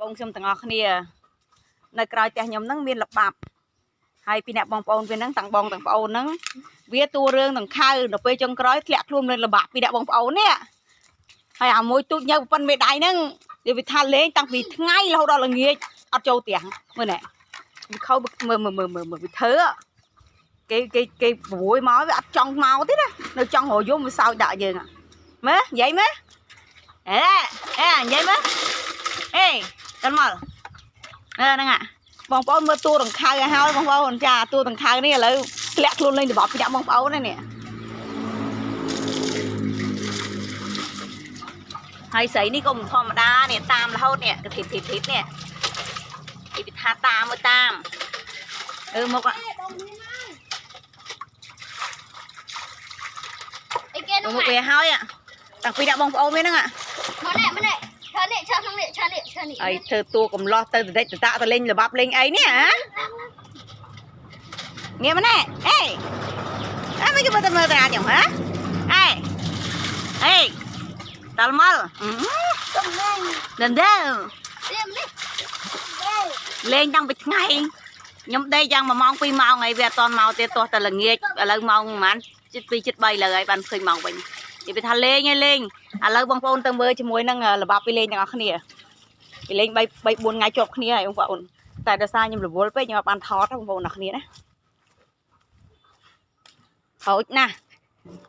ប្អូនខ្ញុំទាំងអស់គ្នានៅក្រៅផ្ទះខ្ញុំហ្នឹងមានល្បាប់ហើយពីអ្នកបងប្អូនវាហ្នឹងទាំងបងទាំងប្អូនហ្នឹងវាតួរឿងទាំងខៅដល់ពេលចុងក្រោយធ្លាក់ខ្លួនlênល្បាប់ពីអ្នកបងប្អូននេះហើយអាមួយទូចញើប៉ុនមេដៃហ្នឹងវាថាលេងតាំងពីថ្ងៃរហូតដល់ល្ងាចអត់ចូលផ្ទះមើលណែវាខោមើលវាធ្វើគេប្រួយមកវាអត់ចង់មកទេណានៅចង់រយំវាសើចដាក់យើងមើលនិយាយមើលអេនិយាយមើលអេកាន់មកហ្នឹងបងប្អូនមើលតួដង្ខៅឲ្យហើយបងប្អូនចាតួដង្ខៅនេះឥឡូវធ្លាក់ខ្លួនលេងរបបពីអ្នកបងប្អូននេះហើយស្រីនេះក៏មិនធម្មតានេះតាមរហូតនេះកធិបនេះពីថាតាមមើលតាមមកអីគេនោះមកវាហើយតាំងពីអ្នកបងប្អូនហ្នឹងមកនេះឈើនេះអីធ្វើតួកំឡោះទៅតិចតតាក់ទៅលេងល្បាប់លេងអីនេះហ៎ងាកមកណែអេមិនគេមើលទៅតាខ្ញុំហ៎អេដល់មកលេងតាំងពីថ្ងៃខ្ញុំដេកយ៉ាង1 ម៉ោង 2 ម៉ោងហើយវាអត់តន់មកទេទាស់តែល្ងាចឥឡូវម៉ោងប្រហែល7 2 3លើហើយបានឃើញម៉ោងវិញនិយាយថាលេងឥឡូវបងប្អូនទៅមើលជាមួយនឹងល្បាប់ពីលេងទាំងអស់គ្នាពីលេង3 4ថ្ងៃជាប់គ្នាហើយបងប្អូនតែដោយសារខ្ញុំរវល់ពេកខ្ញុំអត់បានថតបងប្អូនទាំងគ្នាណាហូចណាស់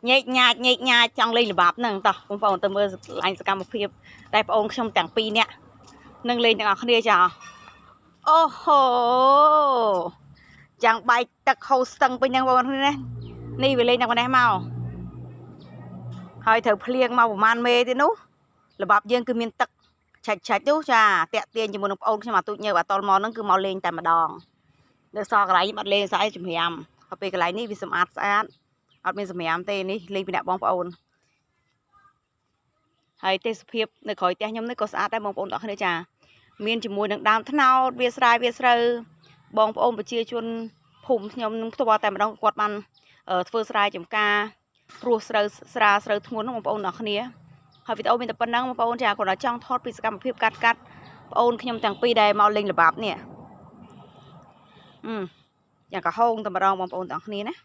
ញែកញ៉ាចចង់លេងល្បាប់ហ្នឹងតោះបងប្អូនទៅមើលឡាញសកម្មភាពតែបងប្អូនខ្ញុំទាំងពីរនាក់នឹងលេងទាំងអស់គ្នាចាអូហូចាំងបែកទឹកហូរស្ទឹងពេញហ្នឹងបងប្អូននេះនេះវាលេងទាំងនេះមកហើយត្រូវភ្លៀងមកប្រហែលមេទេនោះល្បាប់យើងគឺមានទឹកឆាច់នោះចាតាក់ទាញជាមួយនឹងបងប្អូនខ្ញុំអាទូចញើអាតលមកហ្នឹងគឺមកលេងតែម្ដងនៅសល់កន្លែងខ្ញុំអត់លេងស្អីជំរាមហើយពេលកន្លែងនេះវាសម្អាតស្អាតអត់មានសម្រាមទេនេះលេងពីអ្នកបងប្អូនហើយទេសភាពនៅក្រោយផ្ទះខ្ញុំនេះក៏ស្អាតដែរបងប្អូនទាំងអស់គ្នាចាមានជាមួយនឹងដើមត្នោតវាស្រែវាស្រូវបងប្អូនប្រជាជនភូមិខ្ញុំនឹងផ្ទាល់តែម្ដងគាត់បានធ្វើស្រែចម្ការព្រោះស្រូវធ្ងន់បងប្អូនទាំងអស់គ្នាហើយវីដេអូមានតែប៉ុណ្្នឹងបងប្អូនចាគាត់ចង់ថតពីសកម្មភាពកាត់បងអូនខ្ញុំទាំងពីរដែលមកលេងល្បាប់នេះយ៉ាងក៏ហោងតែម្ដងបងប្អូនទាំងអស់គ្នាណា